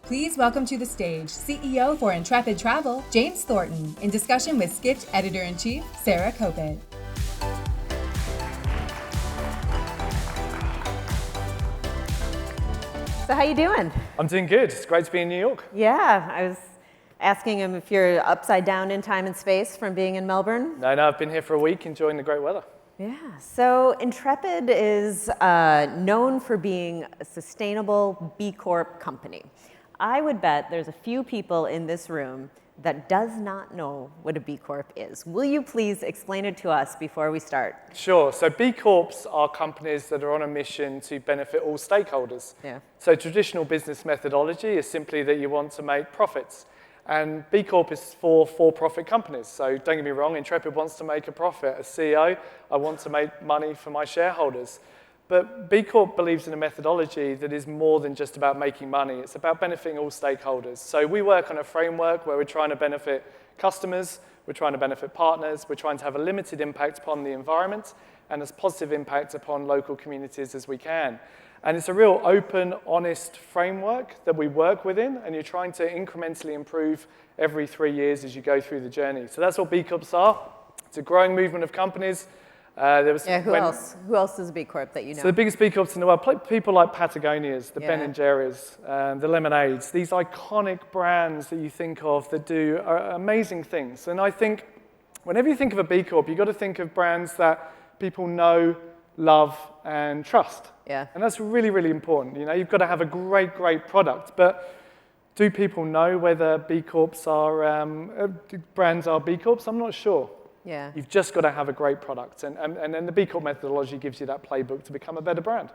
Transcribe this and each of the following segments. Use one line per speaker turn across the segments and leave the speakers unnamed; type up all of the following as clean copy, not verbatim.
Please welcome to the stage CEO for Intrepid Travel, James Thornton, in discussion with Skift Editor-in-Chief, Sarah Kopit.
So how you doing?
I'm doing good. It's great to be in New York.
Yeah, I was asking him if you're upside down in time and space from being in Melbourne.
No, I've been here for a week enjoying the great weather.
Yeah, so Intrepid is known for being a sustainable B Corp company. I would bet there's a few people in this room that does not know what a B Corp is. Will you please explain it to us before we start?
Sure. So B Corps are companies that are on a mission to benefit all stakeholders.
Yeah.
So traditional business methodology is simply that you want to make profits. And B Corp is for-profit companies. So don't get me wrong, Intrepid wants to make a profit. As CEO, I want to make money for my shareholders. But B Corp believes in a methodology that is more than just about making money. It's about benefiting all stakeholders. So we work on a framework where we're trying to benefit customers, we're trying to benefit partners, we're trying to have a limited impact upon the environment and as positive impact upon local communities as we can. And it's a real open, honest framework that we work within, and you're trying to incrementally improve every 3 years as you go through the journey. So that's what B Corps are. It's a growing movement of companies.
Who else? Who else is a B Corp that you know?
So the biggest B Corps in the world, people like Patagonia's, the Ben Jerry's, the Lemonades, these iconic brands that you think of that do amazing things. And I think whenever you think of a B Corp, you've got to think of brands that people know, love, and trust.
Yeah.
And that's really, really important. You know, you've got to have a great, great product. But do people know whether B Corps are, brands are B Corps? I'm not sure.
Yeah.
You've just got to have a great product. And then the B Corp methodology gives you that playbook to become a better brand.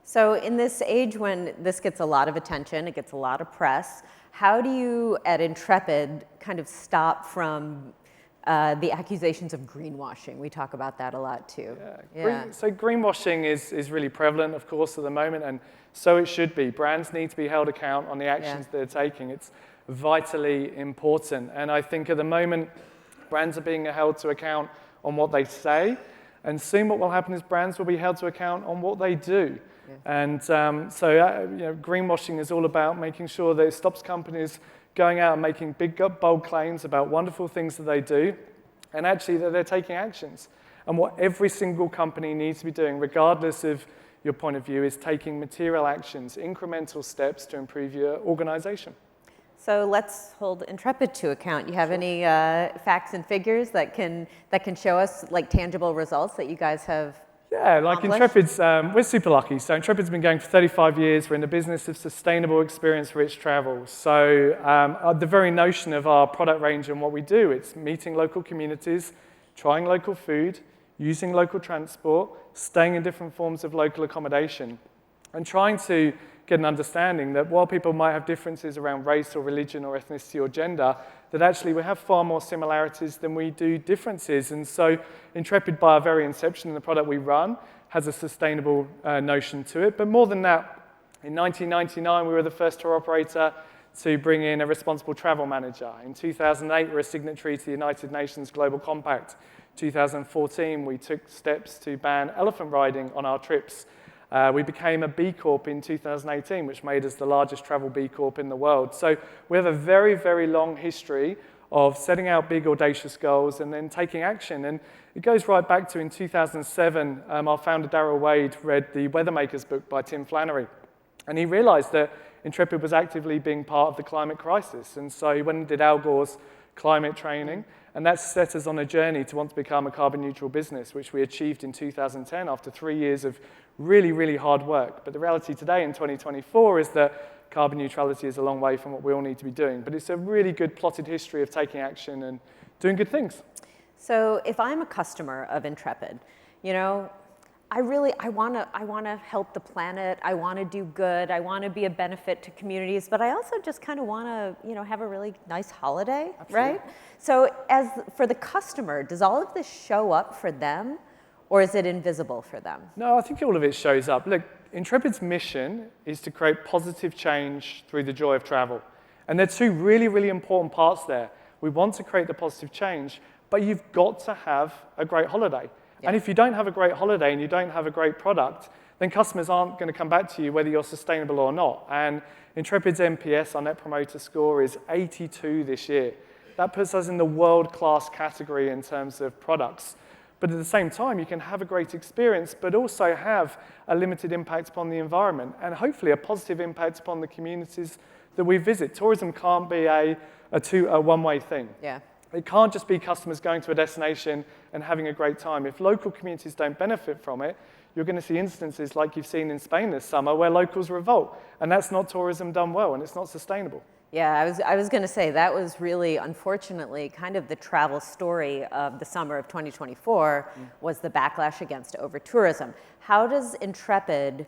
So in this age when this gets a lot of attention, it gets a lot of press, how do you at Intrepid kind of stop from the accusations of greenwashing? We talk about that a lot too.
So greenwashing is really prevalent, of course, at the moment, and so it should be. Brands need to be held account on the actions they're taking. It's vitally important. And I think at the moment, brands are being held to account on what they say, and soon what will happen is brands will be held to account on what they do. Yeah. And greenwashing is all about making sure that it stops companies going out and making big, bold claims about wonderful things that they do, and actually that they're taking actions. And what every single company needs to be doing, regardless of your point of view, is taking material actions, incremental steps to improve your organization.
So let's hold Intrepid to account. You have any facts and figures that can show us like tangible results that you guys have?
Yeah, like Intrepid's, we're super lucky. So Intrepid's been going for 35 years. We're in the business of sustainable experience-rich travel. So the very notion of our product range and what we do, it's meeting local communities, trying local food, using local transport, staying in different forms of local accommodation, and trying to get an understanding that while people might have differences around race or religion or ethnicity or gender, that actually we have far more similarities than we do differences. And so Intrepid, by our very inception in the product we run, has a sustainable notion to it. But more than that, in 1999, we were the first tour operator to bring in a responsible travel manager. In 2008, we were a signatory to the United Nations Global Compact. 2014, we took steps to ban elephant riding on our trips. We became a B Corp in 2018, which made us the largest travel B Corp in the world. So we have a very, very long history of setting out big, audacious goals and then taking action. And it goes right back to in 2007, our founder, Darryl Wade, read the Weathermakers book by Tim Flannery. And he realized that Intrepid was actively being part of the climate crisis. And so he went and did Al Gore's climate training. And that set us on a journey to want to become a carbon neutral business, which we achieved in 2010 after 3 years of really, really hard work. But the reality today in 2024 is that carbon neutrality is a long way from what we all need to be doing. But it's a really good plotted history of taking action and doing good things.
So if I'm a customer of Intrepid, you know, I want to help the planet. I want to do good. I want to be a benefit to communities, but I also just kind of want to, you know, have a really nice holiday, right? So as for the customer, does all of this show up for them, or is it invisible for them?
No, I think all of it shows up. Look, Intrepid's mission is to create positive change through the joy of travel. And there are two really, really important parts there. We want to create the positive change, but you've got to have a great holiday. Yeah. And if you don't have a great holiday and you don't have a great product, then customers aren't going to come back to you whether you're sustainable or not. And Intrepid's NPS, our Net Promoter Score, is 82 this year. That puts us in the world-class category in terms of products. But at the same time, you can have a great experience, but also have a limited impact upon the environment and hopefully a positive impact upon the communities that we visit. Tourism can't be a one-way thing.
Yeah.
It can't just be customers going to a destination and having a great time. If local communities don't benefit from it, you're going to see instances like you've seen in Spain this summer where locals revolt. And that's not tourism done well, and it's not sustainable.
Yeah, I was going to say that was really, unfortunately, kind of the travel story of the summer of 2024 was the backlash against over-tourism. How does Intrepid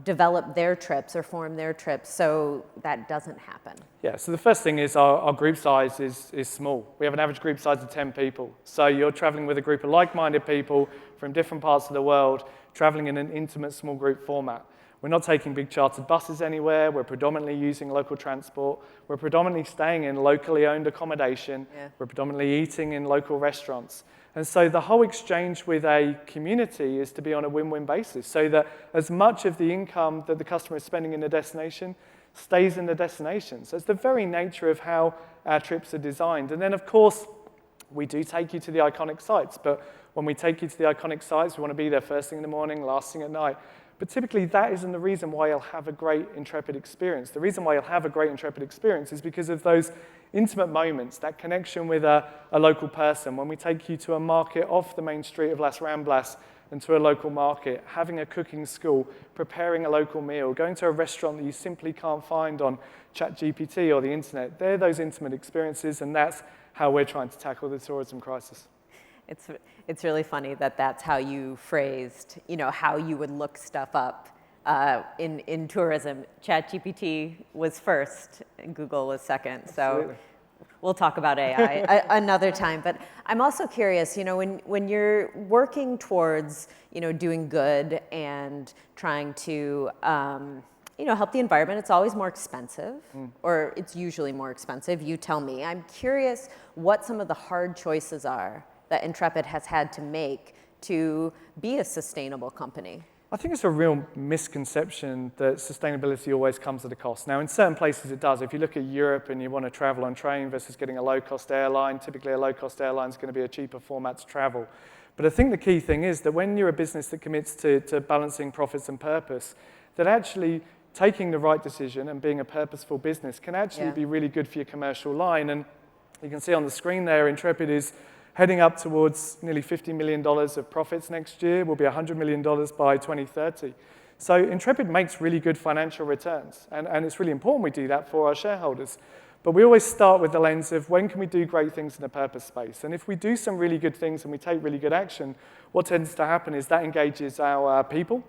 develop their trips or form their trips so that doesn't happen?
Yeah, so the first thing is our group size is small. We have an average group size of 10 people. So you're traveling with a group of like-minded people from different parts of the world, traveling in an intimate small group format. We're not taking big chartered buses anywhere. We're predominantly using local transport. We're predominantly staying in locally owned accommodation. Yeah. We're predominantly eating in local restaurants. And so the whole exchange with a community is to be on a win-win basis, so that as much of the income that the customer is spending in the destination stays in the destination. So it's the very nature of how our trips are designed. And then, of course, we do take you to the iconic sites. But when we take you to the iconic sites, we want to be there first thing in the morning, last thing at night. But typically, that isn't the reason why you'll have a great Intrepid experience. The reason why you'll have a great Intrepid experience is because of those intimate moments, that connection with a local person. When we take you to a market off the main street of Las Ramblas and to a local market, having a cooking school, preparing a local meal, going to a restaurant that you simply can't find on ChatGPT or the internet. They're those intimate experiences, and that's how we're trying to tackle the tourism crisis.
It's really funny that that's how you phrased, how you would look stuff up in tourism. ChatGPT was first and Google was second.
Absolutely.
So we'll talk about AI another time. But I'm also curious, when you're working towards, doing good and trying to, help the environment, it's always more expensive, or it's usually more expensive. You tell me. I'm curious what some of the hard choices are that Intrepid has had to make to be a sustainable company.
I think it's a real misconception that sustainability always comes at a cost. Now, in certain places it does. If you look at Europe and you want to travel on train versus getting a low-cost airline, typically a low-cost airline is going to be a cheaper format to travel. But I think the key thing is that when you're a business that commits to balancing profits and purpose, that actually taking the right decision and being a purposeful business can actually be really good for your commercial line. And you can see on the screen there, Intrepid is heading up towards nearly $50 million of profits next year. We'll be $100 million by 2030. So Intrepid makes really good financial returns, and it's really important we do that for our shareholders. But we always start with the lens of when can we do great things in a purpose space? And if we do some really good things and we take really good action, what tends to happen is that engages our people.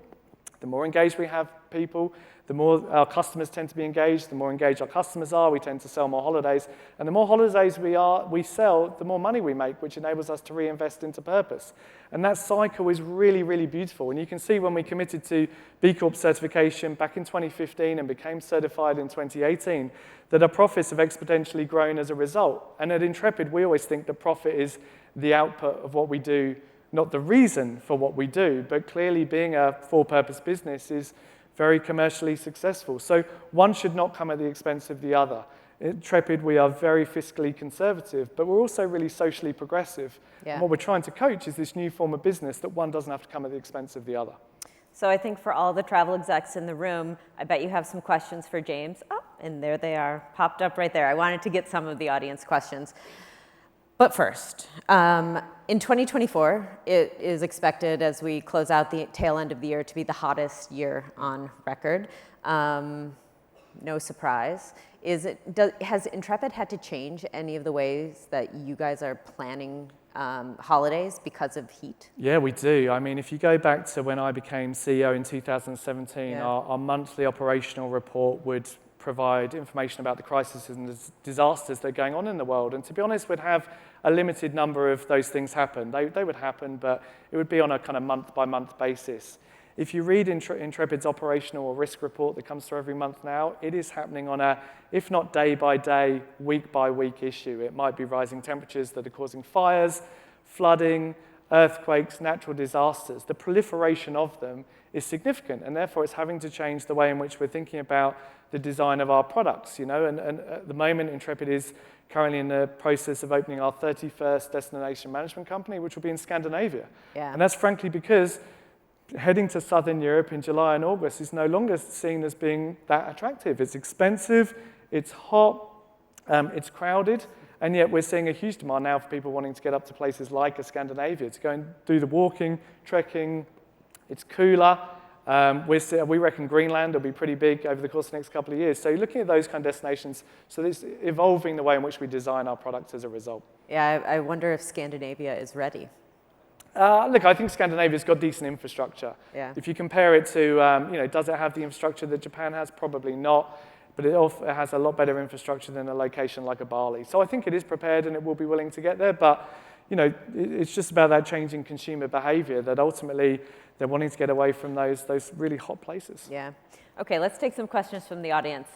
The more engaged we have people, the more our customers tend to be engaged. The more engaged our customers are, we tend to sell more holidays. And the more holidays we sell, the more money we make, which enables us to reinvest into purpose. And that cycle is really, really beautiful. And you can see when we committed to B Corp certification back in 2015 and became certified in 2018, that our profits have exponentially grown as a result. And at Intrepid, we always think that profit is the output of what we do, not the reason for what we do. But clearly, being a for-purpose business is very commercially successful. So one should not come at the expense of the other. At Intrepid, we are very fiscally conservative, but we're also really socially progressive. Yeah. And what we're trying to coach is this new form of business that one doesn't have to come at the expense of the other.
So I think for all the travel execs in the room, I bet you have some questions for James. Oh, and there they are, popped up right there. I wanted to get some of the audience questions. But first, in 2024, it is expected as we close out the tail end of the year to be the hottest year on record. No surprise. Has Intrepid had to change any of the ways that you guys are planning holidays because of heat?
Yeah, we do. I mean, if you go back to when I became CEO in 2017, our monthly operational report would provide information about the crises and disasters that are going on in the world. And to be honest, we'd have a limited number of those things happen. They would happen, but it would be on a kind of month-by-month basis. If you read Intrepid's operational or risk report that comes through every month now, it is happening on a, if not day-by-day, week-by-week issue. It might be rising temperatures that are causing fires, flooding, earthquakes, natural disasters, the proliferation of them is significant, and therefore it's having to change the way in which we're thinking about the design of our products, and at the moment, Intrepid is currently in the process of opening our 31st destination management company, which will be in Scandinavia.
Yeah.
And that's frankly because heading to Southern Europe in July and August is no longer seen as being that attractive. It's expensive, it's hot, it's crowded, and yet we're seeing a huge demand now for people wanting to get up to places like Scandinavia to go and do the walking, trekking. It's cooler. We reckon Greenland will be pretty big over the course of the next couple of years. So you're looking at those kind of destinations. So it's evolving the way in which we design our products as a result.
Yeah, I wonder if Scandinavia is ready.
Look, I think Scandinavia's got decent infrastructure.
Yeah.
If you compare it to, does it have the infrastructure that Japan has? Probably not. But it has a lot better infrastructure than a location like a Bali. So I think it is prepared and it will be willing to get there. But it's just about that changing consumer behavior that ultimately they're wanting to get away from those really hot places.
Yeah. Okay, let's take some questions from the audience.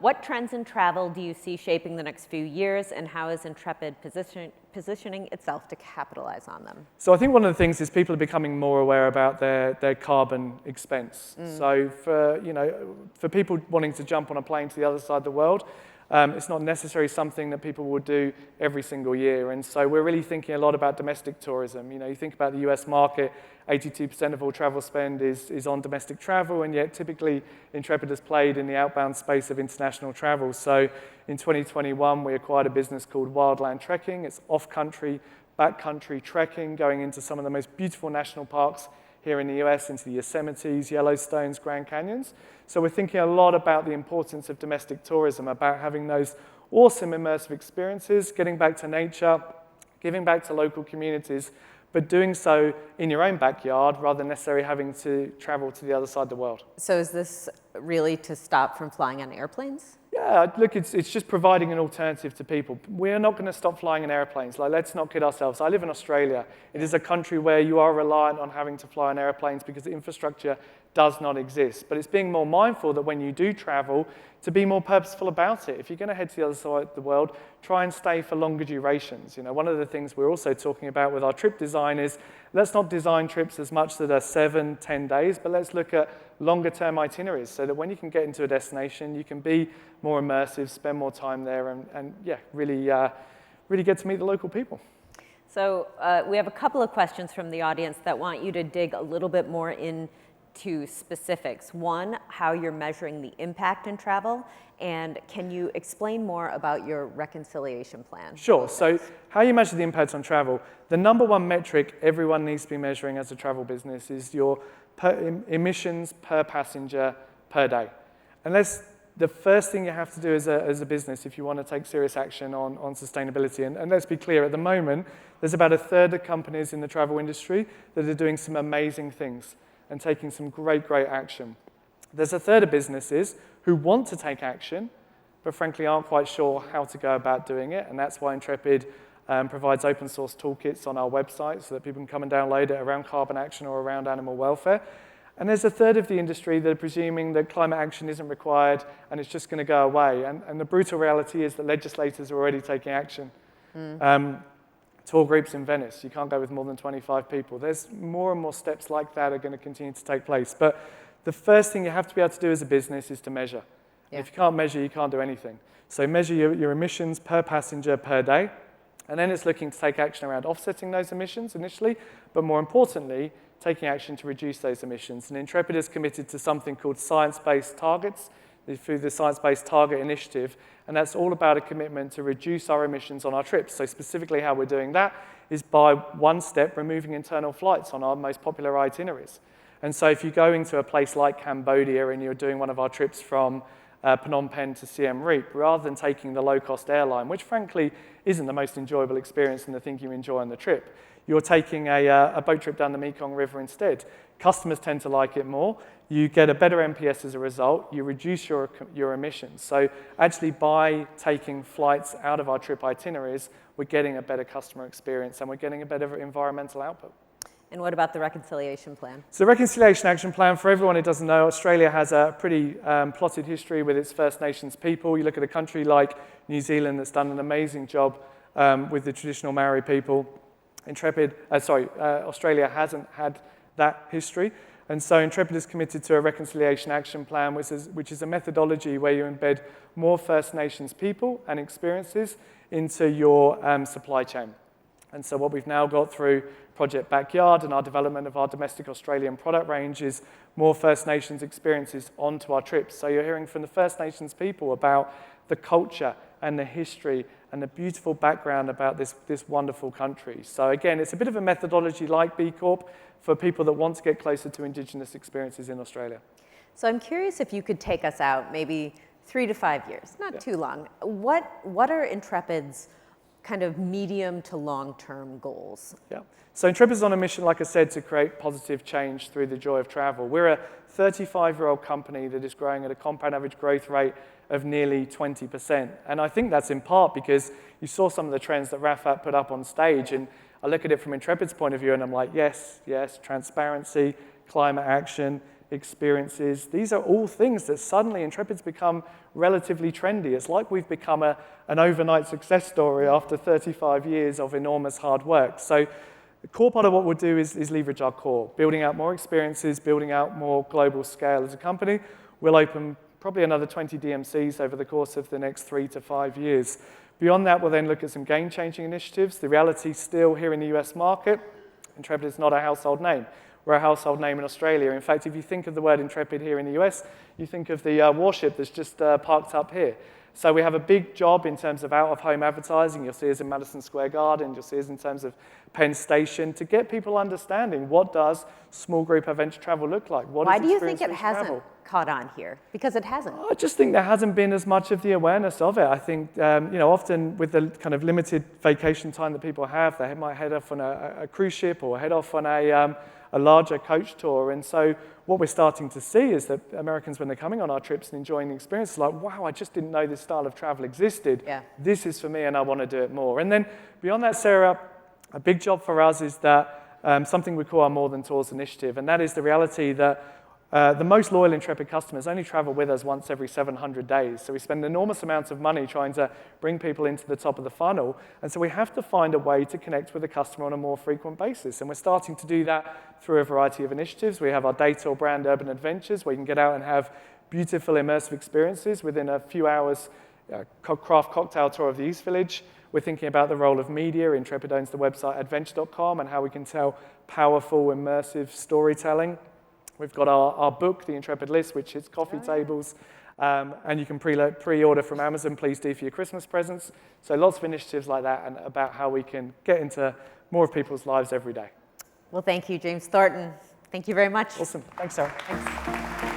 What trends in travel do you see shaping the next few years, and how is Intrepid positioning itself to capitalize on them?
So I think one of the things is people are becoming more aware about their carbon expense. So for people wanting to jump on a plane to the other side of the world, it's not necessarily something that people will do every single year. And so we're really thinking a lot about domestic tourism. You think about the US market, 82% of all travel spend is on domestic travel, and yet typically Intrepid has played in the outbound space of international travel. So in 2021, we acquired a business called Wildland Trekking. It's off-country, backcountry trekking, going into some of the most beautiful national parks here in the US, into the Yosemites, Yellowstones, Grand Canyons. So we're thinking a lot about the importance of domestic tourism, about having those awesome immersive experiences, getting back to nature, giving back to local communities, but doing so in your own backyard rather than necessarily having to travel to the other side of the world.
So is this really to stop from flying on airplanes?
Yeah, look, it's just providing an alternative to people. We're not going to stop flying in airplanes. Let's not kid ourselves. I live in Australia. It is a country where you are reliant on having to fly on airplanes because the infrastructure does not exist. But it's being more mindful that when you do travel, to be more purposeful about it. If you're going to head to the other side of the world, try and stay for longer durations. One of the things we're also talking about with our trip design is let's not design trips as much that are 7, 10 days, but let's look at longer term itineraries so that when you can get into a destination, you can be more immersive, spend more time there, and really get to meet the local people.
So we have a couple of questions from the audience that want you to dig a little bit more into specifics. One, how you're measuring the impact in travel, and can you explain more about your reconciliation plan?
Sure. So how you measure the impact on travel, the number one metric everyone needs to be measuring as a travel business is your emissions per passenger per day. And that's the first thing you have to do as a business if you want to take serious action on sustainability. And let's be clear, at the moment, there's about a third of companies in the travel industry that are doing some amazing things and taking some great action. There's a third of businesses who want to take action, but frankly aren't quite sure how to go about doing it. And that's why Intrepid provides open source toolkits on our website so that people can come and download it around carbon action or around animal welfare. And there's a third of the industry that are presuming that climate action isn't required and it's just going to go away. And the brutal reality is that legislators are already taking action. Tour groups in Venice, you can't go with more than 25 people. There's more and more steps like that are going to continue to take place. But the first thing you have to be able to do as a business is to measure. Yeah. If you can't measure, you can't do anything. So measure your emissions per passenger per day. And then it's looking to take action around offsetting those emissions initially, but more importantly, taking action to reduce those emissions. And Intrepid is committed to something called science-based targets through the Science-Based Target Initiative, and that's all about a commitment to reduce our emissions on our trips. So specifically how we're doing that is by one step removing internal flights on our most popular itineraries. And so if you go into a place like Cambodia and you're doing one of our trips from Phnom Penh to Siem Reap, rather than taking the low-cost airline, which frankly isn't the most enjoyable experience and the thing you enjoy on the trip, you're taking a boat trip down the Mekong River instead. Customers tend to like it more. You get a better NPS as a result. You reduce your emissions. So actually, by taking flights out of our trip itineraries, we're getting a better customer experience and we're getting a better environmental output.
And what about the reconciliation plan?
So the reconciliation action plan, for everyone who doesn't know, Australia has a pretty plotted history with its First Nations people. You look at a country like New Zealand that's done an amazing job with the traditional Maori people. Australia hasn't had that history. And so Intrepid is committed to a reconciliation action plan, which is a methodology where you embed more First Nations people and experiences into your supply chain. And so what we've now got through Project Backyard and our development of our domestic Australian product range is more First Nations experiences onto our trips. So you're hearing from the First Nations people about the culture and the history and the beautiful background about this wonderful country. So again, it's a bit of a methodology like B Corp for people that want to get closer to Indigenous experiences in Australia.
So I'm curious if you could take us out maybe 3 to 5 years, not too long. What are Intrepid's kind of medium to long-term goals?
Yeah. So Intrepid's on a mission, like I said, to create positive change through the joy of travel. We're a 35-year-old company that is growing at a compound average growth rate of nearly 20%. And I think that's in part because you saw some of the trends that Rafat put up on stage, and I look at it from Intrepid's point of view and I'm like, yes, transparency, climate action, experiences. These are all things that suddenly Intrepid's become relatively trendy. It's like we've become an overnight success story after 35 years of enormous hard work. So the core part of what we'll do is leverage our core, building out more experiences, building out more global scale as a company. We'll open probably another 20 DMCs over the course of the next 3 to 5 years. Beyond that, we'll then look at some game-changing initiatives. The reality still here in the US market, Intrepid is not a household name. We're a household name in Australia. In fact, if you think of the word Intrepid here in the US, you think of the warship that's just parked up here. So we have a big job in terms of out-of-home advertising. You'll see us in Madison Square Garden. You'll see us in terms of Penn Station to get people understanding what does small group adventure travel look like.
Why do you think it hasn't caught on here? Because it hasn't.
I just think there hasn't been as much of the awareness of it. I think, often with the kind of limited vacation time that people have, they might head off on a cruise ship or head off on a larger coach tour. And so what we're starting to see is that Americans, when they're coming on our trips and enjoying the experience, are like, wow, I just didn't know this style of travel existed.
Yeah.
This is for me and I want to do it more. And then beyond that, Sarah, a big job for us is that something we call our More Than Tours initiative. And that is the reality that the most loyal Intrepid customers only travel with us once every 700 days. So we spend enormous amounts of money trying to bring people into the top of the funnel. And so we have to find a way to connect with the customer on a more frequent basis. And we're starting to do that through a variety of initiatives. We have our Daytour brand Urban Adventures, where you can get out and have beautiful immersive experiences within a few hours, craft cocktail tour of the East Village. We're thinking about the role of media. Intrepid owns the website adventure.com and how we can tell powerful, immersive storytelling. We've got our book, The Intrepid List, which is coffee tables, and you can pre-order from Amazon, please do, for your Christmas presents. So lots of initiatives like that and about how we can get into more of people's lives every day.
Well, thank you, James Thornton. Thank you very much.
Awesome. Thanks, Sarah.
Thanks.